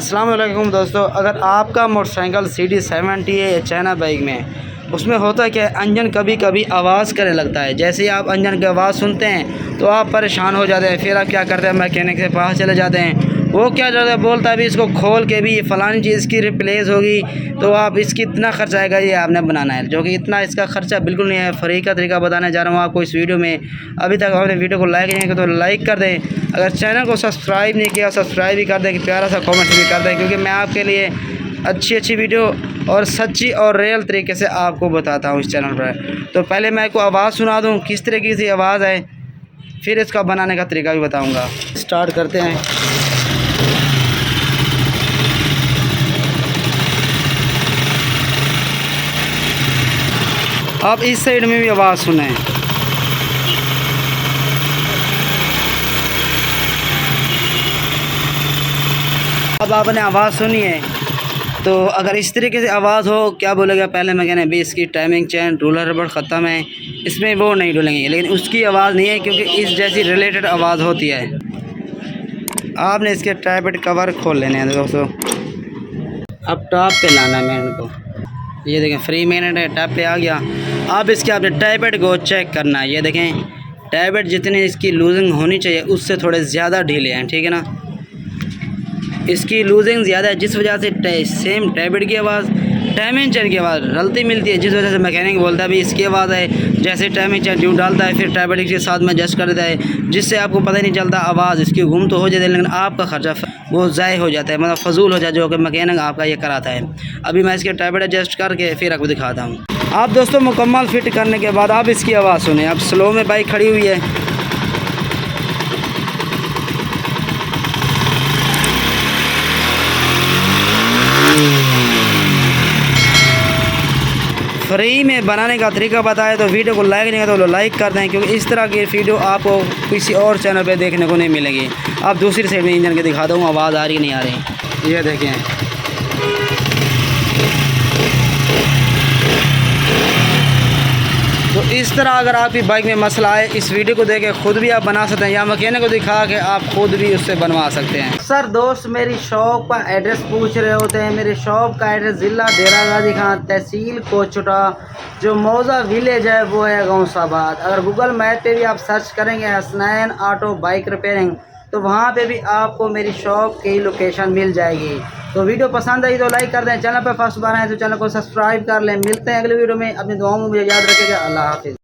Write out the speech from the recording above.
अस्सलाम वालेकुम दोस्तों, अगर आपका मोटरसाइकिल CD70 है या चाइना बाइक में, उसमें होता क्या है, इंजन कभी कभी आवाज़ करने लगता है। जैसे ही आप इंजन की आवाज़ सुनते हैं तो आप परेशान हो जाते हैं। फिर आप क्या करते हैं, मैकेनिक के पास चले जाते हैं। वो क्या जाता है, बोलता है अभी इसको खोल के भी ये फ़लानी चीज़ इसकी रिप्लेस होगी, तो आप इसकी इतना खर्चा आएगा, ये आपने बनाना है। जो कि इतना इसका खर्चा बिल्कुल नहीं है। फ्री का तरीका बताने जा रहा हूँ आपको इस वीडियो में। अभी तक आपने वीडियो को लाइक नहीं किया तो लाइक कर दें। अगर चैनल को सब्सक्राइब नहीं किया सब्सक्राइब भी कर दें, कि प्यारा सा कमेंट भी कर दें, क्योंकि मैं आपके लिए अच्छी वीडियो और सच्ची और रियल तरीके से आपको बताता हूँ इस चैनल पर। तो पहले मैं आपको आवाज़ सुना दूँ किस तरीके से आवाज़ है, फिर इसका बनाने का तरीका भी बताऊँगा। स्टार्ट करते हैं। आप इस साइड में भी आवाज़ सुने। अब आपने आवाज़ सुनी है, तो अगर इस तरीके से आवाज़ हो, क्या बोलेगा, पहले मैं कहना भी इसकी टाइमिंग चेन रूलर रबड़ ख़त्म है, इसमें वो नहीं डुलेंगे। लेकिन उसकी आवाज़ नहीं है, क्योंकि इस जैसी रिलेटेड आवाज़ होती है। आपने इसके टाइपेड कवर खोल लेने हैं दोस्तों। अब टॉप पे लाना है मैंने को, ये देखें फ्री मैग्नेट है, टॉप पे आ गया। अब इसके आपने टाइपेड को चेक करना है। ये देखें टाइपेड जितनी इसकी लूजिंग होनी चाहिए उससे थोड़े ज़्यादा ढीले हैं, ठीक है ना। इसकी लूजिंग ज़्यादा है, जिस वजह से सेम टाइपेड की आवाज़ टाइमिंग चेन की आवाज़ रलती मिलती है, जिस वजह से मैकेनिक बोलता है भी इसकी आवाज़ है। जैसे टाइमिंग चेन ड्यू डालता है, फिर टाइपेड के साथ में एडजस्ट कर देता है, जिससे आपको पता ही नहीं चलता। आवाज़ इसकी गुम तो हो जाती है, लेकिन आपका खर्चा वो ज़ाय हो जाता है, मतलब फजूल हो जाता है, जो कि मैकेनिक आपका ये कराता है। अभी मैं इसके टाइपेड एडजस्ट करके फिर आपको दिखाता हूँ। आप दोस्तों मुकम्मल फिट करने के बाद आप इसकी आवाज़ सुने। अब स्लो में बाइक खड़ी हुई है, फ्री में बनाने का तरीका बताया, तो वीडियो को लाइक नहीं किया तो लाइक कर दें, क्योंकि इस तरह की वीडियो आपको किसी और चैनल पे देखने को नहीं मिलेगी। आप दूसरी साइड में इंजन के दिखा दूँ, आवाज़ आ रही नहीं आ रही, ये देखें। तो इस तरह अगर आपकी बाइक में मसला है, इस वीडियो को देख के खुद भी आप बना सकते हैं, या मैकेनिक को दिखा के आप खुद भी उससे बनवा सकते हैं। सर दोस्त मेरी शॉप का एड्रेस पूछ रहे होते हैं। मेरी शॉप का एड्रेस ज़िला डेरा गाजी खान, तहसील कोचुटा, जो मौजा विलेज है वो है गौसाबाद। अगर गूगल मैप पे भी आप सर्च करेंगे हसनैन ऑटो बाइक रिपेयरिंग, तो वहाँ पे भी आपको मेरी शॉप की लोकेशन मिल जाएगी। तो वीडियो पसंद आई तो लाइक कर दें, चैनल पर फर्स्ट बार आए तो चैनल को सब्सक्राइब कर लें। मिलते हैं अगले वीडियो में, अपनी दुआओं में मुझे याद रखिएगा। अल्लाह हाफिज़।